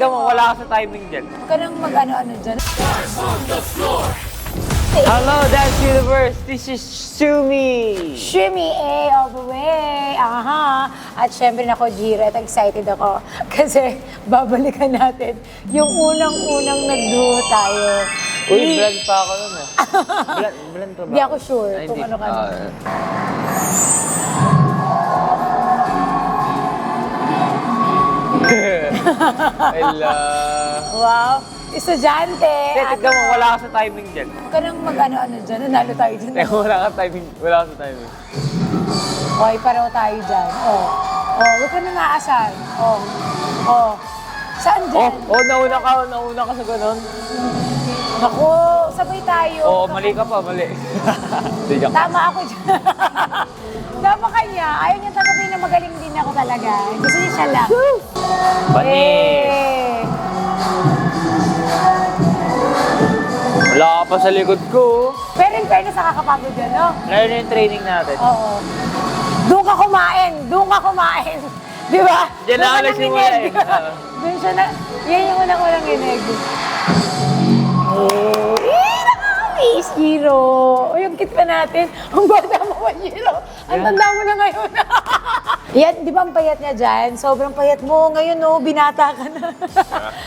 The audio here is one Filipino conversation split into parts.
Wala ka sa timing dyan. Huwag ka nang mag-ano-ano dyan. Hello, Dance Universe! This is Sumi! Shimmy A all the way! Aha! At syempre nako, Jira, at excited ako. Kasi babalikan natin yung unang-unang nag-duo tayo. Uy, blend pa ako nun Blend pa ba? Hindi ako sure Ay, kung hindi. ano ka na. Hello! Wow! Estudyante! Tignan mo, wala ka sa timing dyan. Huwag ka nang mag-ano-ano dyan. Nanalo tayo dyan. Wala ka sa timing. Okay, pareho tayo dyan. Oh. Oh, huwag ka nang aasar. Oh. Oh. Saan dyan? Nauna ka sa ganun. Naku, sabay tayo. Oo, mali ka pa, mali. Hindi, joke. Tama ako dyan. Tama kanya. Ayaw niya tanggapin na magaling din ako talaga. Gusto niya siya lang. Banis! Eh. Wala ka pa sa likod ko. Pero in fairness, nakakapagod yan, no? Lalo na yung training natin. Oo. Doon ka kumain. Doon ka kumain. Di ba? Diyan na ako nagsimula eh. Doon siya na. Yan yung unang-unang ginig. Nakakamiss, Hiro. O, yung kit pa natin. Ang bata mo pa, Hiro. Ang tanda mo na ngayon. Yan, di ba ang payat niya dyan? Sobrang payat mo. Ngayon, no, binata ka na.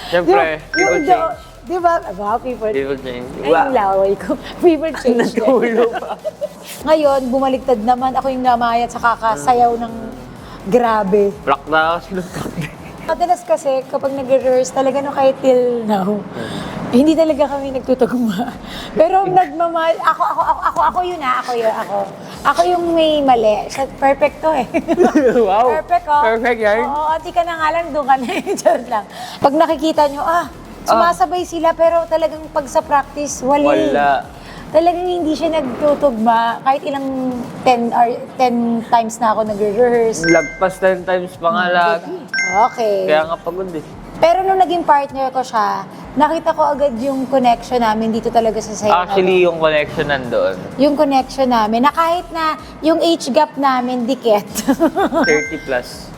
Siyempre, people change. Di ba? Wow, people People change. Ay, yung laway ko. People change. Natulo pa. Ngayon, bumaliktad naman. Ako yung namayat sa kakasayaw ng grabe. Black na ako sinuntok. Madalas kasi, kapag nag-rehearse, talaga no kahit till now, hindi talaga kami nagtutugma. Pero nagmamahal, ako yun. Ako yung may mali. Siya, perfect to eh. Wow. Perfect, oh. Perfect yan. Oo, di ka na nga lang, doon ka na eh. Charot lang. Pag nakikita nyo, sumasabay sila, pero talagang pag sa practice, Wala. Talagang hindi siya nagtutugma. Kahit ilang 10 times na ako nag-rehearse. Lagpas 10 times pa nga lagi. Okay. Kaya nga pagod eh. Pero nung naging partner ko siya, nakita ko agad yung connection namin dito talaga sa sayo. Actually, yung connection nandoon. Yung connection namin, na kahit na yung age gap namin, dikit. 30 plus.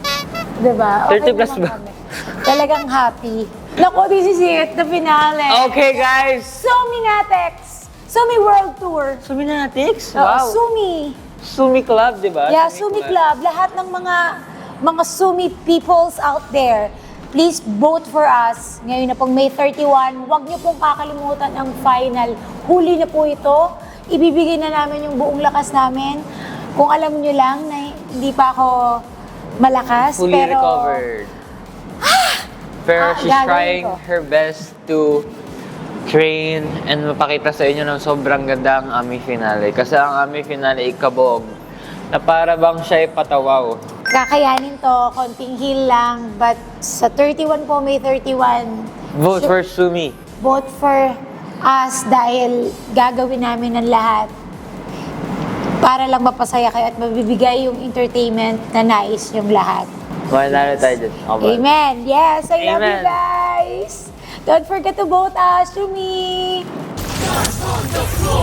Diba? 30 plus naman ba? kami. Talagang happy. Naku, this is it, the finale. Okay, guys! Sumi Natex! Sumi World Tour! Suminatics? Oo, Wow! Sumi! Sumi Club, di ba? Yeah, Sumi Club. Lahat ng mga Sumi peoples out there, please vote for us. Ngayon na pong May 31, huwag niyo pong kakalimutan ang final. Huli na po ito. Ibibigay na namin yung buong lakas namin. Kung alam niyo lang na hindi pa ako malakas, Fully pero recovered. Pero she's gagawin trying ko. her best to train and mapakita sa inyo ng sobrang ganda ang aming finale. Kasi ang aming finale ikabog na para bang siya ay patawaw. kakayanin to, konting heal lang. But sa 31 po, May 31, Vote for Sumi. vote for us dahil gagawin namin ang lahat para lang mapasaya kayo at mabibigay yung entertainment na nais yung lahat. Manalo tayo dyan. Okay. Amen. Yes, I love you Amen. guys. Don't forget to vote us, Shumi. Dance on the floor.